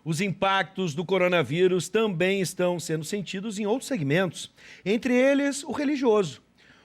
Os impactos do coronavírus também estão sendo sentidos em outros segmentos, entre eles o religioso.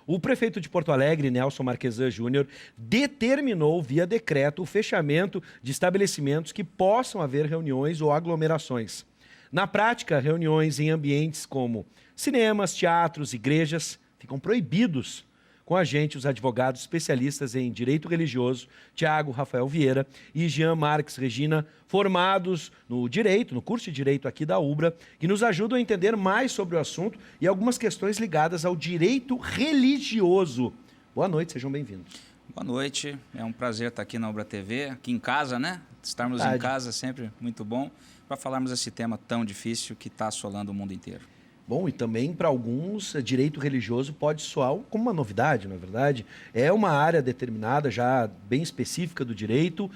O prefeito de Porto Alegre, Nelson Marquesan Júnior, determinou via decreto o fechamento de estabelecimentos que possam haver reuniões ou aglomerações. Na prática, reuniões em ambientes como cinemas, teatros, igrejas ficam proibidos. Com a gente, os advogados especialistas em direito religioso, Tiago Rafael Vieira e Jean Marques Regina, formados no direito, no curso de direito aqui da UBRA, que nos ajudam a entender mais sobre o assunto e algumas questões ligadas ao direito religioso. Boa noite, sejam bem-vindos. Boa noite, é um prazer estar aqui na UBRA TV, aqui em casa, né? Estarmos em casa é sempre muito bom, para falarmos desse tema tão difícil que está assolando o mundo inteiro. Bom, e também para alguns, direito religioso pode soar como uma novidade, na verdade. É uma área determinada, já bem específica do direito,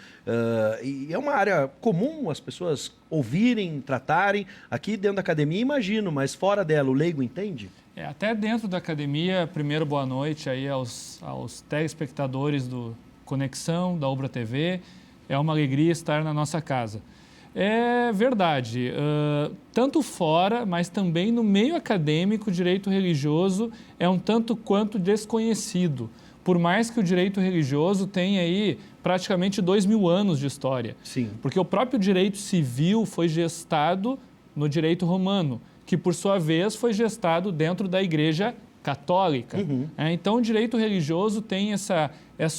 e é uma área comum as pessoas ouvirem, tratarem. Aqui dentro da academia, imagino, mas fora dela, o leigo entende? Até dentro da academia, primeiro boa noite aí aos telespectadores do Conexão, da UBRA TV. É uma alegria estar na nossa casa. É verdade, tanto fora, mas também no meio acadêmico, o direito religioso é um tanto quanto desconhecido, por mais que o direito religioso tenha aí praticamente 2000 anos de história. Sim. Porque o próprio direito civil foi gestado no direito romano, que por sua vez foi gestado dentro da Igreja Católica. Uhum. Então, o direito religioso tem essa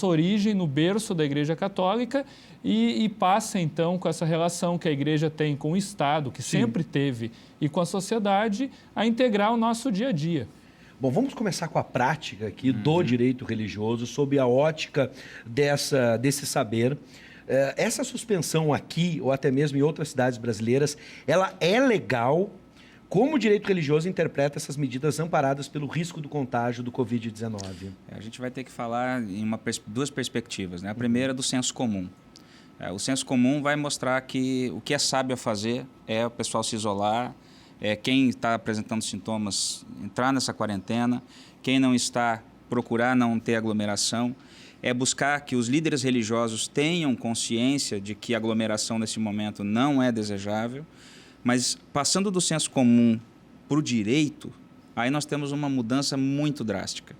origem no berço da Igreja Católica e passa, então, com essa relação que a Igreja tem com o Estado, que Sim. sempre teve, e com a sociedade, a integrar o nosso dia a dia. Bom, vamos começar com a prática aqui do direito religioso, sob a ótica desse saber. Essa suspensão aqui, ou até mesmo em outras cidades brasileiras, ela é legal? Como o direito religioso interpreta essas medidas amparadas pelo risco do contágio do Covid-19? A gente vai ter que falar em duas perspectivas, né? A primeira é do senso comum. O senso comum vai mostrar que o que é sábio a fazer é o pessoal se isolar, quem está apresentando sintomas entrar nessa quarentena, quem não está, procurar não ter aglomeração, é buscar que os líderes religiosos tenham consciência de que a aglomeração nesse momento não é desejável. Mas passando do senso comum para o direito, aí nós temos uma mudança muito drástica,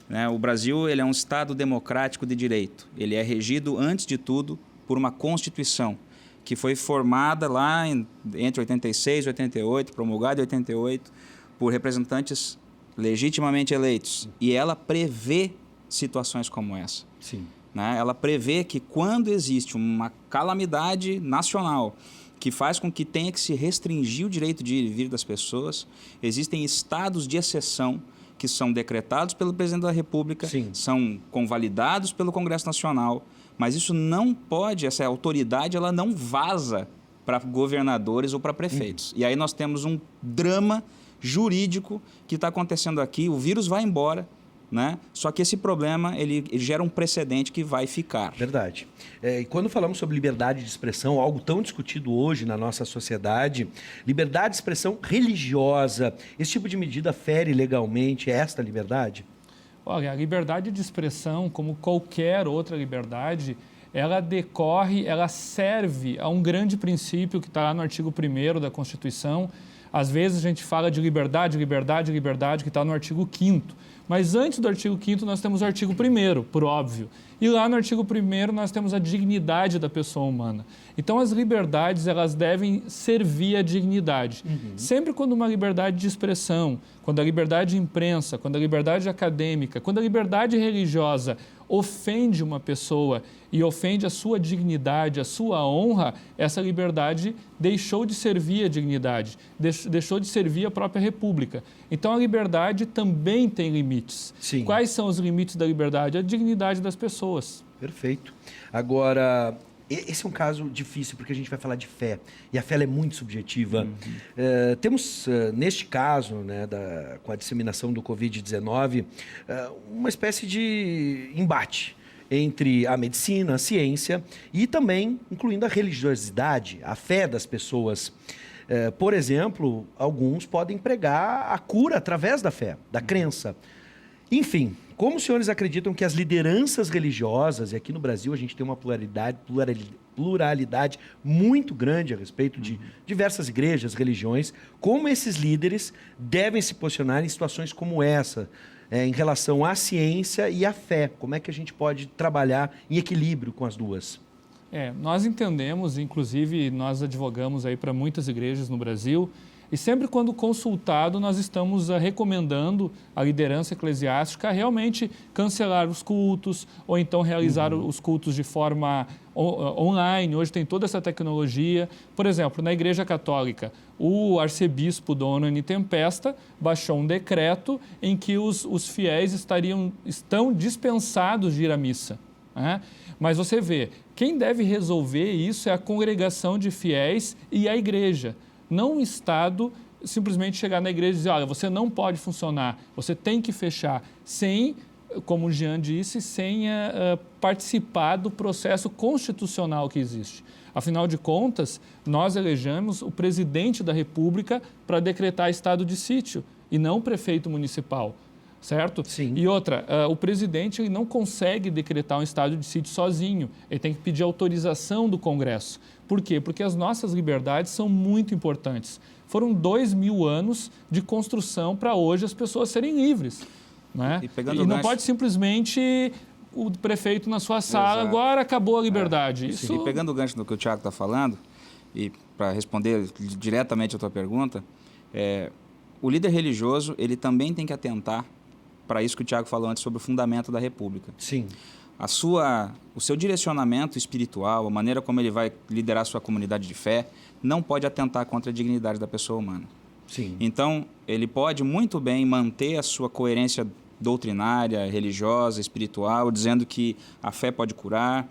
né? O Brasil ele é um Estado democrático de direito. Ele é regido, antes de tudo, por uma Constituição, que foi formada lá entre 86 e 88, promulgada em 88, por representantes legitimamente eleitos. E ela prevê situações como essa. Sim. Né? Ela prevê que quando existe uma calamidade nacional que faz com que tenha que se restringir o direito de ir e vir das pessoas, existem estados de exceção que são decretados pelo presidente da República, Sim. são convalidados pelo Congresso Nacional, mas isso não pode, essa autoridade ela não vaza para governadores ou para prefeitos. E aí nós temos um drama jurídico que está acontecendo aqui, o vírus vai embora, né? Só que esse problema ele gera um precedente que vai ficar. Verdade. E quando falamos sobre liberdade de expressão, algo tão discutido hoje na nossa sociedade, liberdade de expressão religiosa, esse tipo de medida fere legalmente esta liberdade? Olha, a liberdade de expressão, como qualquer outra liberdade, ela decorre, ela serve a um grande princípio que está lá no artigo 1º da Constituição. Às vezes a gente fala de liberdade, liberdade, liberdade, que está no artigo 5º. Mas antes do artigo 5º nós temos o artigo 1º, por óbvio. E lá no artigo 1º nós temos a dignidade da pessoa humana. Então as liberdades elas devem servir à dignidade. Sempre quando uma liberdade de expressão, quando a liberdade de imprensa, quando a liberdade acadêmica, quando a liberdade religiosa ofende uma pessoa e ofende a sua dignidade, a sua honra, essa liberdade deixou de servir a dignidade, deixou de servir a própria República. Então, a liberdade também tem limites. Sim. Quais são os limites da liberdade? A dignidade das pessoas. Perfeito. Agora, esse é um caso difícil, porque a gente vai falar de fé, e a fé ela é muito subjetiva. Temos, neste caso, né, com a disseminação do Covid-19, uma espécie de embate entre a medicina, a ciência e também incluindo a religiosidade, a fé das pessoas. Por exemplo, alguns podem pregar a cura através da fé, da crença. Enfim, como os senhores acreditam que as lideranças religiosas, e aqui no Brasil a gente tem uma pluralidade muito grande a respeito de diversas igrejas, religiões, como esses líderes devem se posicionar em situações como essa, em relação à ciência e à fé? Como é que a gente pode trabalhar em equilíbrio com as duas? Nós entendemos, inclusive nós advogamos aí para muitas igrejas no Brasil, e sempre quando consultado nós estamos recomendando à liderança eclesiástica realmente cancelar os cultos ou então realizar os cultos de forma online. Hoje tem toda essa tecnologia. Por exemplo, na Igreja Católica, o arcebispo Dom Nani Tempesta baixou um decreto em que os fiéis estão dispensados de ir à missa, né? Mas você vê, quem deve resolver isso é a congregação de fiéis e a igreja. Não o Estado simplesmente chegar na igreja e dizer, olha, você não pode funcionar, você tem que fechar, sem, como o Jean disse, sem participar do processo constitucional que existe. Afinal de contas, nós elegemos o presidente da República para decretar estado de sítio e não o prefeito municipal. Certo? Sim. E outra, o presidente ele não consegue decretar um estado de sítio sozinho, ele tem que pedir autorização do Congresso. Por quê? Porque as nossas liberdades são muito importantes. Foram 2000 anos de construção para hoje as pessoas serem livres. Né? E não pode simplesmente o prefeito na sua sala, agora acabou a liberdade. Isso... E pegando o gancho do que o Tiago está falando, e para responder diretamente a tua pergunta, o líder religioso ele também tem que atentar para isso que o Tiago falou antes sobre o fundamento da República. Sim. O seu direcionamento espiritual, a maneira como ele vai liderar a sua comunidade de fé, não pode atentar contra a dignidade da pessoa humana. Sim. Então, ele pode muito bem manter a sua coerência doutrinária, religiosa, espiritual, dizendo que a fé pode curar,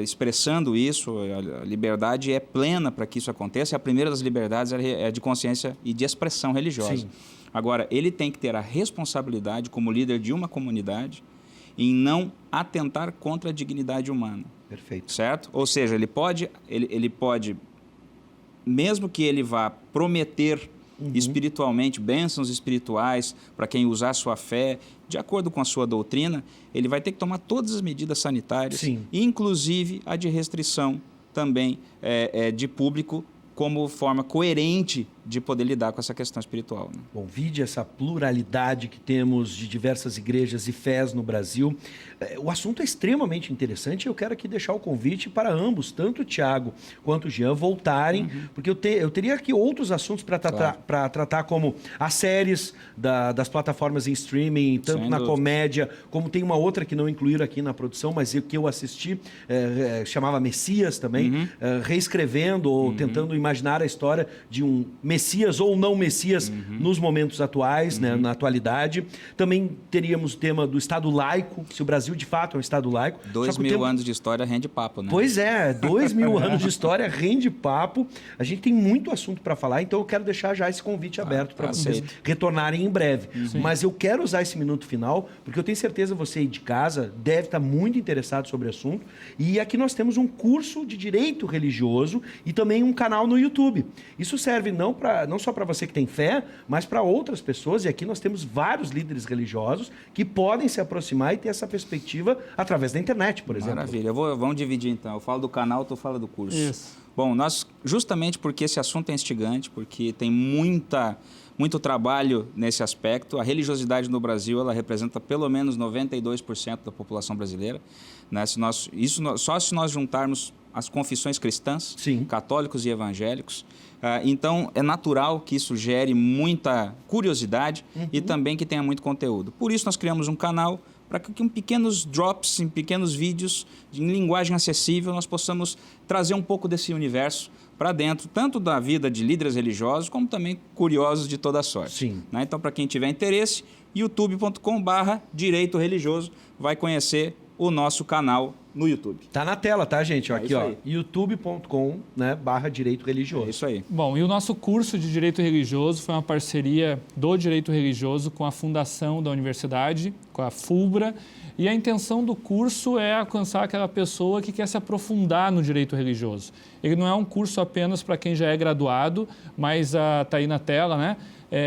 expressando isso, a liberdade é plena para que isso aconteça. A primeira das liberdades é de consciência e de expressão religiosa. Sim. Agora, ele tem que ter a responsabilidade, como líder de uma comunidade, em não atentar contra a dignidade humana. Perfeito. Certo? Ou seja, ele pode, mesmo que ele vá prometer espiritualmente, bênçãos espirituais para quem usar a sua fé, de acordo com a sua doutrina, ele vai ter que tomar todas as medidas sanitárias, Sim. inclusive a de restrição também de público, como forma coerente de poder lidar com essa questão espiritual. Né? Bom, vide essa pluralidade que temos de diversas igrejas e fés no Brasil. O assunto é extremamente interessante e eu quero aqui deixar o convite para ambos, tanto o Tiago quanto o Jean, voltarem, porque eu teria aqui outros assuntos para tratar, como as séries das plataformas em streaming, tanto na comédia, como tem uma outra que não incluíram aqui na produção, mas que eu assisti, chamava Messias também, reescrevendo ou tentando imaginar a história de um Messias ou não Messias nos momentos atuais, né, na atualidade. Também teríamos o tema do Estado laico, se o Brasil de fato é um Estado laico. 2000 anos de história rende papo, né? Pois é, 2000 anos de história rende papo. A gente tem muito assunto para falar, então eu quero deixar já esse convite aberto para vocês retornarem em breve. Mas eu quero usar esse minuto final, porque eu tenho certeza que você aí de casa deve estar muito interessado sobre o assunto. E aqui nós temos um curso de direito religioso e também um canal no YouTube. Isso serve não só para você que tem fé, mas para outras pessoas. E aqui nós temos vários líderes religiosos que podem se aproximar e ter essa perspectiva através da internet, por exemplo. Maravilha. Vamos dividir então. Eu falo do canal, tu fala do curso. Isso. Bom, justamente porque esse assunto é instigante, porque tem muito trabalho nesse aspecto. A religiosidade no Brasil, ela representa pelo menos 92% da população brasileira. Né? Só se nós juntarmos as confissões cristãs, católicos e evangélicos. Então, é natural que isso gere muita curiosidade e também que tenha muito conteúdo. Por isso, nós criamos um canal para que em pequenos drops, em pequenos vídeos, em linguagem acessível, nós possamos trazer um pouco desse universo para dentro, tanto da vida de líderes religiosos, como também curiosos de toda sorte. Né? Então, para quem tiver interesse, youtube.com/direito religioso vai conhecer o nosso canal no YouTube. Tá na tela, tá, gente? Aqui, ó, youtube.com, né, /direito religioso. É isso aí. Bom, e o nosso curso de Direito Religioso foi uma parceria do Direito Religioso com a Fundação da Universidade, com a FUBRA, e a intenção do curso é alcançar aquela pessoa que quer se aprofundar no direito religioso. Ele não é um curso apenas para quem já é graduado, mas está aí na tela, né?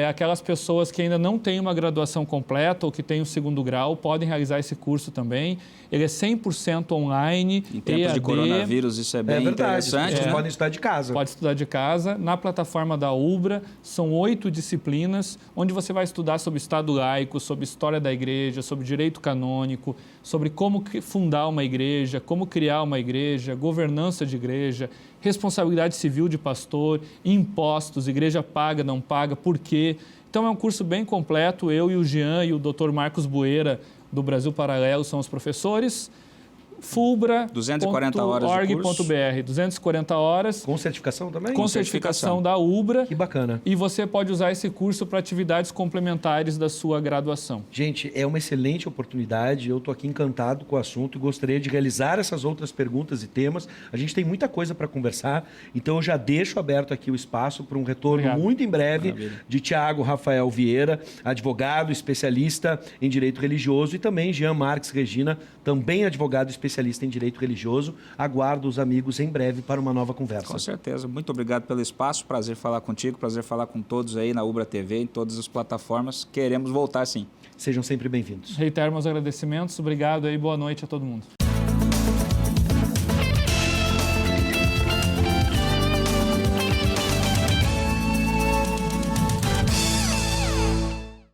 Aquelas pessoas que ainda não têm uma graduação completa ou que têm o segundo grau podem realizar esse curso também. Ele é 100% online. Em tempos EAD, de coronavírus, isso é bem interessante. Vocês podem estudar de casa. Pode estudar de casa. Na plataforma da UBRA, são 8 disciplinas, onde você vai estudar sobre Estado laico, sobre história da igreja, sobre direito canônico, sobre como fundar uma igreja, como criar uma igreja, governança de igreja, responsabilidade civil de pastor, impostos, igreja paga, não paga, por quê? Então é um curso bem completo. Eu e o Jean e o Dr. Marcos Bueira, do Brasil Paralelo, são os professores. fulbra.org.br, 240 horas. Com certificação também? Com certificação da UBRA. Que bacana. E você pode usar esse curso para atividades complementares da sua graduação. Gente, é uma excelente oportunidade. Eu estou aqui encantado com o assunto e gostaria de realizar essas outras perguntas e temas. A gente tem muita coisa para conversar, então eu já deixo aberto aqui o espaço para um retorno muito em breve de Tiago Rafael Vieira, advogado, especialista em direito religioso, e também Jean Marques Regina, também advogado especialista em direito religioso. Aguardo os amigos em breve para uma nova conversa. Com certeza. Muito obrigado pelo espaço. Prazer falar contigo, prazer falar com todos aí na UBRA TV, em todas as plataformas. Queremos voltar sim. Sejam sempre bem-vindos. Reitero meus agradecimentos. Obrigado e boa noite a todo mundo.